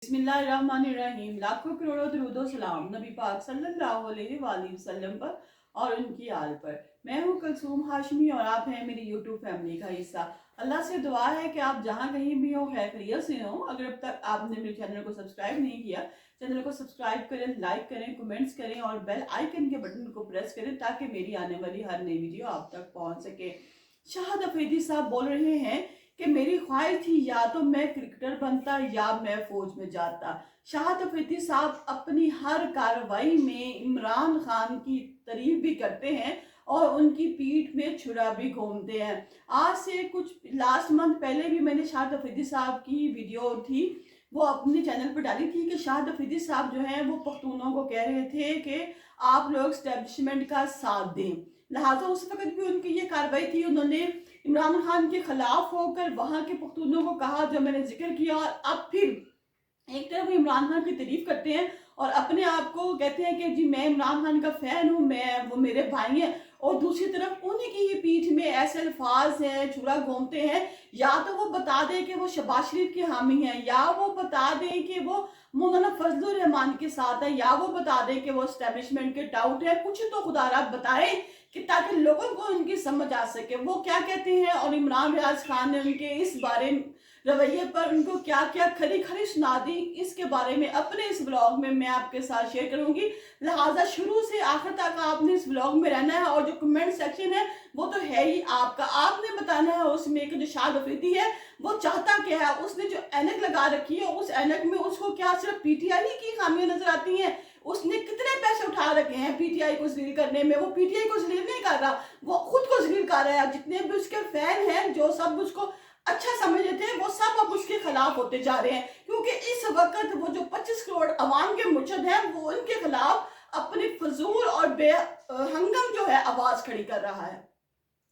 बिस्मिल्लाहिर्रहमानिर्रहीम। लाखों करोड़ों दुरूदो सलाम नबी पाक सल्लल्लाहु अलैहि वसल्लम पर और उनकी आल पर। मैं हूँ कुलसूम हाशमी और आप हैं मेरी यूट्यूब फैमिली का हिस्सा। अल्लाह से दुआ है कि आप जहाँ कहीं भी हो खैरियत से हो। अगर अब तक आपने मेरे चैनल को सब्सक्राइब नहीं किया, चैनल को सब्सक्राइब करें, लाइक करें, कमेंट्स करें और बेल आइकन के बटन को प्रेस करें ताकि मेरी आने वाली हर नई वीडियो आप तक पहुँच सके। शाहिद अफरीदी साहब बोल रहे हैं कि मेरी ख्वाहिश थी या तो मैं क्रिकेटर बनता या मैं फौज में जाता। शाहिद अफरीदी साहब अपनी हर कार्रवाई में इमरान खान की तारीफ भी करते हैं और उनकी पीठ में छुरा भी घूमते हैं। आज से कुछ लास्ट मंथ पहले भी मैंने शाहिद अफरीदी साहब की वीडियो थी, वो अपने चैनल पर डाली थी कि शाहिद अफरीदी साहब जो हैं वो पख्तूनों को कह रहे थे कि आप लोग स्टैब्लिशमेंट का साथ दें। लिहाजा उस वक्त भी उनकी ये कार्रवाई थी, उन्होंने इमरान खान के खिलाफ होकर वहां के पख्तूनों को कहा जो मैंने जिक्र किया, और अब फिर एक तरफ वो इमरान खान की तारीफ करते हैं और अपने आप को कहते हैं कि जी मैं इमरान खान का फैन हूँ, मैं वो मेरे भाई हैं, और दूसरी तरफ उन्हीं की ही पीठ में ऐसे अल्फाज हैं, छुरा घूमते हैं। या तो वो बता दें कि वो शहबाज शरीफ के हामी हैं, या वो बता दें कि वो मौलाना फजलुर रहमान के साथ है, या वो बता दें कि वो एस्टेब्लिशमेंट के टाउट है। कुछ तो खुदारा बताएं कि ताकि लोगों को उनकी समझ आ सके वो क्या कहते हैं, और इमरान रियाज खान ने उनके इस बारे रवैये पर उनको क्या क्या खरी खरी सुना दी, इसके बारे में अपने इस ब्लॉग में मैं आपके साथ शेयर करूंगी। लिहाजा शुरू से आखिर तक आपने इस ब्लॉग में रहना है, और जो कमेंट सेक्शन है वो तो है ही आपका, आपने बताना है उसमें कि जो शाहिद अफरीदी है वो चाहता क्या है। उसने जो ऐनक लगा रखी है उस ऐनक में उसको क्या सिर्फ पीटीआई की खामियां नजर आती हैं? उसने कितने पैसे उठा रखे हैं पीटीआई को जलील करने में? वो पीटीआई को जलील नहीं कर रहा, वो खुद को जलील कर रहा है। जितने भी उसके फैन हैं जो सब उसको अच्छा समझ रहे थे वो सब अब उसके खिलाफ होते जा रहे हैं, क्योंकि इस वक्त वो जो 25 करोड़ अवाम के मुर्शद हैं वो उनके खिलाफ अपनी फजूल और बेहंगम जो है आवाज खड़ी कर रहा है।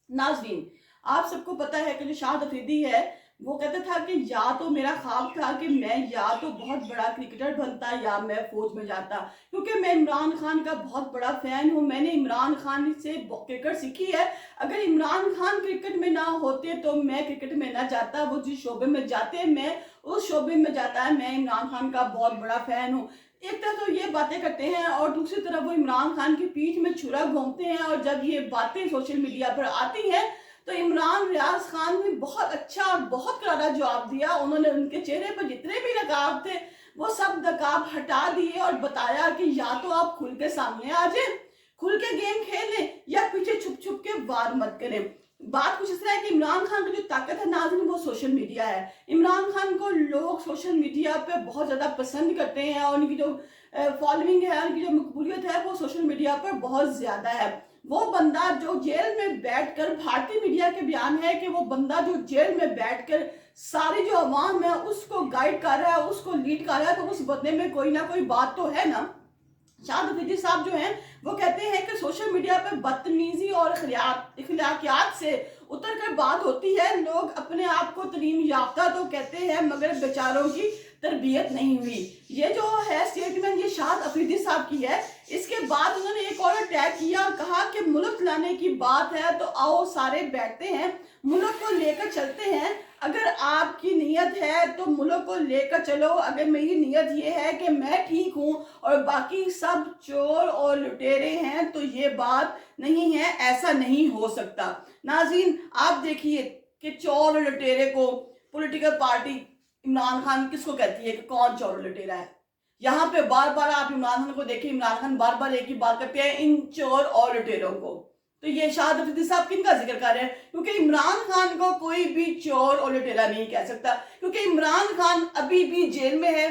नाज़रीन, आप सबको पता है कि जो शाहिद अफरीदी है वो कहता था कि या तो मेरा ख्वाब था कि मैं या तो बहुत बड़ा क्रिकेटर बनता या मैं फौज में जाता, क्योंकि मैं इमरान खान का बहुत बड़ा फैन हूं। मैंने इमरान खान से क्रिकेट सीखी है। अगर इमरान खान क्रिकेट में ना होते तो मैं क्रिकेट में ना जाता। वो जिस शोबे में जाते मैं उस शोबे में जाता है। मैं इमरान खान का बहुत बड़ा फैन हूँ। एक तरफ तो ये बातें करते हैं और दूसरी तरफ वो इमरान खान की पीठ में छुरा घूमते हैं, और जब ये बातें सोशल मीडिया पर आती हैं तो इमरान रियाज खान ने बहुत अच्छा और बहुत करारा जवाब दिया। उन्होंने उनके चेहरे पर जितने भी नकाब थे वो सब नकाब हटा दिए और बताया कि या तो आप खुल के सामने आ जाए, खुल के गेम खेलें, या पीछे छुप छुप के वार मत करें। बात कुछ इस तरह है कि इमरान खान की जो ताकत है नाज़रीन वो सोशल मीडिया है। इमरान खान को लोग सोशल मीडिया पे बहुत ज़्यादा पसंद करते हैं, और उनकी जो फॉलोइंग है, उनकी जो मकबूलियत है वो सोशल मीडिया पर बहुत ज़्यादा है। वो बंदा जो जेल में बैठकर, भारतीय मीडिया के बयान है कि वो बंदा जो जेल में बैठकर सारी जो अवाम है उसको गाइड कर रहा है, उसको लीड कर रहा है, तो उस बंदे में कोई ना कोई बात तो है ना। शाहिद अफरीदी साहब जो हैं वो कहते हैं कि सोशल मीडिया पर बदतमीजी और इखलाकियात से उतर कर बात होती है। लोग अपने आप को तलीम याफ्ता तो कहते हैं मगर बेचारों की तरबियत नहीं हुई। ये जो है स्टेटमेंट ये शाहिद अफरीदी साहब की है। इसके बाद उन्होंने एक और अटैक किया और कहा कि मुल्क चलाने की बात है तो आओ सारे बैठते हैं, मुल्क को लेकर चलते हैं। अगर आपकी नीयत है तो मुल्क को लेकर चलो। अगर मेरी नीयत ये है कि मैं ठीक हूँ और बाकी सब चोर और लुटेरे हैं तो ये बात नहीं है, ऐसा नहीं हो सकता। नाज़रीन, आप देखिए कि चोर और लुटेरे को पॉलिटिकल पार्टी इमरान खान किसको कहती है कि कौन चोर और लुटेरा है। यहाँ पे बार बार आप इमरान खान को देखिए, इमरान खान बार बार एक ही बात करते हैं, इन चोर और लुटेरों को। तो ये शाहिद अफरीदी साहब किनका जिक्र कर रहे हैं? क्योंकि इमरान खान को कोई भी चोर और लुटेरा नहीं कह सकता, क्योंकि इमरान खान अभी भी जेल में है।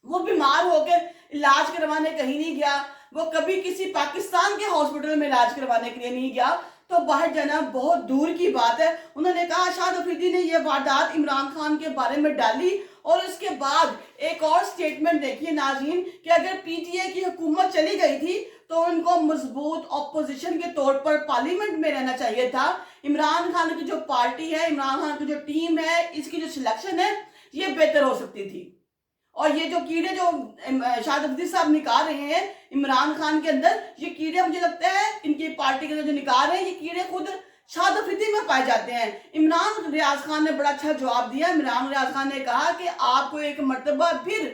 वो बीमार होकर इलाज करवाने कहीं नहीं गया, वो कभी किसी पाकिस्तान के हॉस्पिटल में इलाज करवाने के लिए नहीं गया, तो बाहर जाना बहुत दूर की बात है। उन्होंने कहा, शाहिद अफरीदी ने यह वारदात इमरान खान के बारे में डाली, और उसके बाद एक और स्टेटमेंट देखिए नाज़रीन कि अगर पीटीआई की हुकूमत चली गई थी तो उनको मजबूत ऑपोजिशन के तौर पर पार्लियामेंट में रहना चाहिए था। इमरान खान की जो पार्टी है, इमरान खान की जो टीम है, इसकी जो सिलेक्शन है ये बेहतर हो सकती थी। और ये जो कीड़े जो शाहिद अफरीदी साहब निकाल रहे हैं इमरान खान के अंदर, ये कीड़े मुझे लगता है इनकी पार्टी के अंदर जो निकाल रहे हैं ये कीड़े खुद शाहिद अफरीदी में पाए जाते हैं। इमरान रियाज खान ने बड़ा अच्छा जवाब दिया। इमरान रियाज खान ने कहा कि आपको एक मर्तबा फिर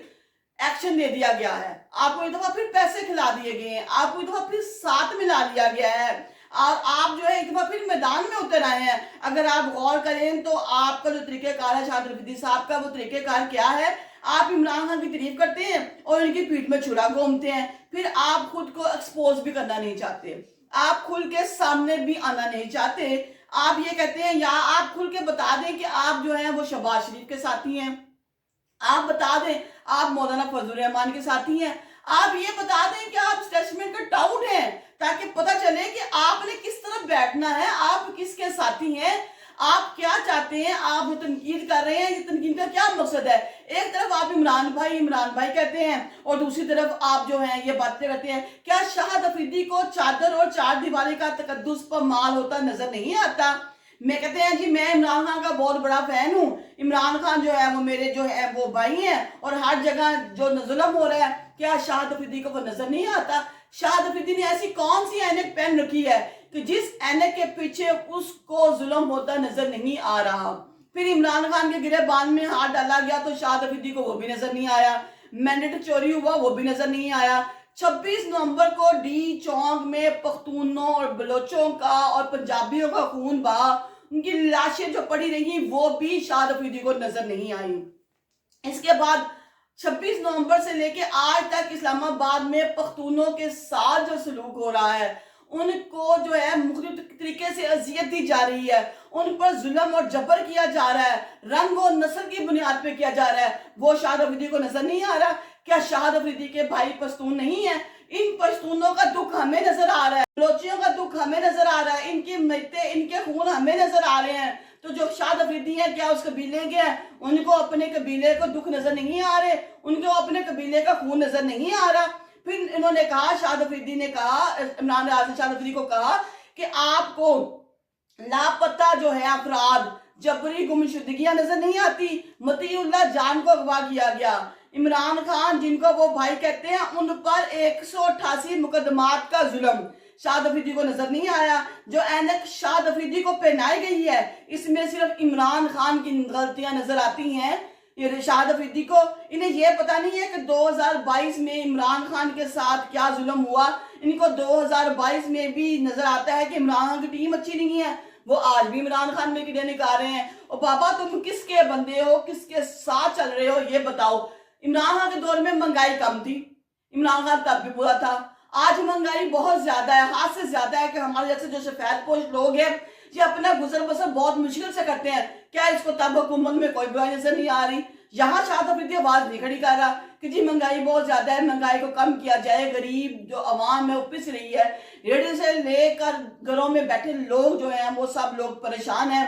एक्शन दे दिया गया है, आपको एक दफा फिर पैसे खिला दिए गए हैं, आपको एक दफा फिर साथ मिला लिया गया है और आप जो है एक दफा फिर मैदान में उतर आए हैं। अगर आप गौर करें तो आपका जो तरीकेकार है शाहिद अफरीदी साहब का, वो तरीकेकार क्या है? आप इमरान खान की तारीफ करते हैं और इनकी पीठ में छुरा घूमते हैं, फिर आप खुद को एक्सपोज भी करना नहीं चाहते, आप खुल के सामने भी आना नहीं चाहते। आप ये कहते हैं या आप खुल के बता दें कि आप जो है वो शहबाज शरीफ के साथी हैं, आप बता दें आप मौलाना फजल रहमान के साथी हैं, आप ये बता दें कि आप स्टेटमेंट का टाउट हैं, ताकि पता चले कि आपने किस तरफ बैठना है, आप किसके साथी हैं, आप क्या चाहते हैं, आप जो तनकीद कर रहे हैं ये तनकीद का क्या मकसद है। एक तरफ आप इमरान भाई कहते हैं और दूसरी तरफ आप जो है ये बातें करते हैं। क्या शाहिद अफरीदी को चादर और चार दीवारी का तकद्दुस पर माल होता नजर नहीं आता? मैं कहते हैं जी मैं इमरान खान का बहुत बड़ा फैन हूँ, इमरान खान जो है वो मेरे जो है वो भाई हैं और हर जगह जो जुल्म हो रहा है क्या शाहिद अफरीदी को वो नजर नहीं आता? शाहिद अफरीदी ने ऐसी कौन सी ऐनक पहन रखी है कि जिस ऐनक के पीछे उसको जुल्म होता नजर नहीं आ रहा? फिर इमरान खान के गिरबान में हाथ डाला गया तो शाहिद अफरीदी को वो भी नजर नहीं आया, मैंडेट चोरी हुआ वो भी नजर नहीं आया। 26 नवंबर को डी चौक में पख्तूनों और बलोचों का और पंजाबियों का खून बहा, उनकी लाशें जो पड़ी रही वो भी शाहिद अफरीदी को नजर नहीं आई। इसके बाद 26 नवंबर से लेके आज तक इस्लामाबाद में पख्तूनों के साथ जो सलूक हो रहा है, उनको जो है मुख्तलिफ तरीके से अजियत दी जा रही है, उन पर जुल्म और जबर किया जा रहा है, रंग और नस्ल की बुनियाद पे किया जा रहा है, वो शाहिद अफरीदी को नजर नहीं आ रहा? क्या शाहिद अफरीदी के भाई पश्तून नहीं है? इन पश्तूनों का दुख हमें नजर आ रहा है, बलोचियों का दुख हमें नजर आ रहा है, इनकी मृत्यु इनके खून हमें नजर आ रहे हैं। तो जो शाहिद अफरीदी है क्या उस कबीले के हैं, उनको अपने कबीले को दुख नजर नहीं आ रहे, उनको अपने कबीले का खून नजर नहीं आ रहा? फिर इन्होंने कहा, शाहिद अफरीदी ने कहा, इमरान रियाज ने शाहिद अफरीदी को कहा कि आपको लापता जो है अफराद जबरी गुमशुदगियां नजर नहीं आती? मतीउल्लाह जान को अगवा किया गया, इमरान खान जिनको वो भाई कहते हैं उन पर 188 मुकदमात का जुल्म शाहिद अफरीदी को नजर नहीं आया। जो ऐनक शाहिद अफरीदी को पहनाई गई है इसमें सिर्फ इमरान खान की गलतियां नजर आती हैं। ये शाहिद अफरीदी को इन्हें यह पता नहीं है कि 2022 में इमरान खान के साथ क्या जुल्म हुआ। इनको 2022 में भी नजर आता है कि इमरान खान की टीम अच्छी नहीं है, वो आज भी इमरान खान में कीड़े निकाल रहे हैं। और बाबा तुम किसके बंदे हो, किसके साथ चल रहे हो ये बताओ। इमरान खान के दौर में महंगाई कम थी, इमरान खान तब भी बुरा था। आज महंगाई बहुत ज्यादा है, हाथ से ज्यादा है कि हमारे जैसे जो सफेद पोश लोग हैं ये अपना गुजर बसर बहुत मुश्किल से करते हैं। क्या इसको तब हुकूमत में कोई बुराई नजर नहीं आ रही? यहाँ शाहिद अफरीदी आवाज नहीं खड़ी कर रहा कि जी महंगाई बहुत ज्यादा है, महंगाई को कम किया जाए, गरीब जो अवाम है वो पिस रही है, रेडियो से लेकर घरों में बैठे लोग जो हैं वो सब लोग परेशान हैं।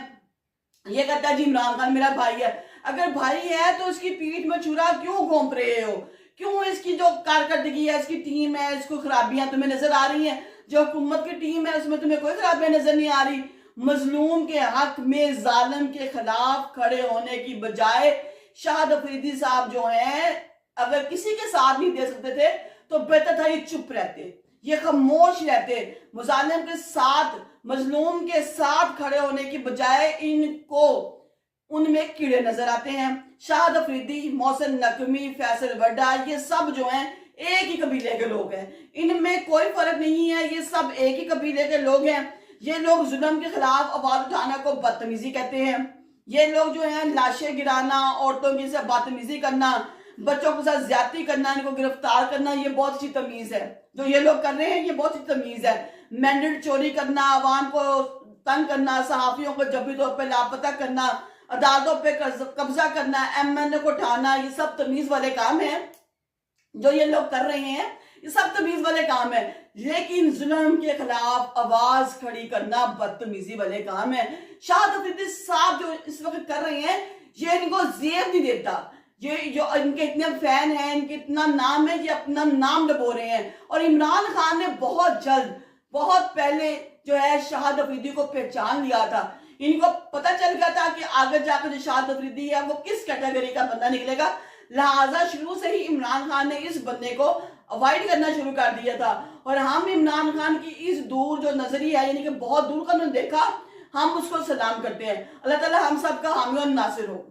ये कहता है जी इमरान खान मेरा भाई है। अगर भाई है तो इसकी पीठ में छुरा क्यों घोंप रहे हो? क्यों इसकी जो कारकर्दगी है, इसकी टीम है, इसको खराबियां तुम्हें नजर आ रही हैं? जो हुकूमत की टीम है उसमें तुम्हें कोई खराबियां नजर नहीं आ रही? मजलूम के हक में जालिम के खिलाफ खड़े होने की बजाय शाहिद अफरीदी साहब जो हैं अगर किसी के साथ नहीं दे सकते थे तो बेहतर था ये चुप रहते, ये खामोश रहते। मुजालिम के साथ, मजलूम के साथ खड़े होने की बजाय इनको उनमें कीड़े नजर आते हैं। शाहिद अफरीदी, मोहसिन नकवी, फैसल वड्डा ये सब जो हैं एक ही कबीले के लोग हैं, इनमें कोई फर्क नहीं है, ये सब एक ही कबीले के लोग हैं। ये लोग जुल्म के खिलाफ आवाज उठाना को बदतमीजी कहते हैं। ये लोग जो है लाशें गिराना, औरतों की से बदतमीजी करना, बच्चों के साथ ज्यादती करना, इनको गिरफ्तार करना ये बहुत अच्छी तमीज है। जो ये लोग कर रहे हैं ये बहुत अच्छी तमीज है। मैंडेट चोरी करना, आवाम को तंग करना, सहाफियों को जबरी तौर पर लापता करना, अदालतों पे कब्जा करना, एमएनए को उठाना, ये सब तमीज वाले काम है। जो ये लोग कर रहे हैं ये सब तमीज वाले काम है। लेकिन जुल्म के खिलाफ आवाज खड़ी करना बदतमीजी वाले काम है। शाहिद अफरीदी साहब जो इस वक्त कर रहे हैं ये इनको जेब नहीं देता। ये जो इनके इतने फैन हैं, इनके इतना नाम है, ये अपना नाम डबो रहे हैं। और इमरान खान ने बहुत जल्द, बहुत पहले जो है शाहिद अफरीदी को पहचान लिया था। इनको पता चल गया था कि आगे जाकर जो शाहिद अफरीदी है वो किस कैटेगरी का बंदा निकलेगा। लिहाजा शुरू से ही इमरान खान ने इस बंदे को अवॉइड करना शुरू कर दिया था। और हम इमरान खान की इस दूर जो नजरिया है यानी कि बहुत दूर का उन्होंने देखा, हम उसको सलाम करते हैं। अल्लाह ताला हम सब का हामी और नासिर हो।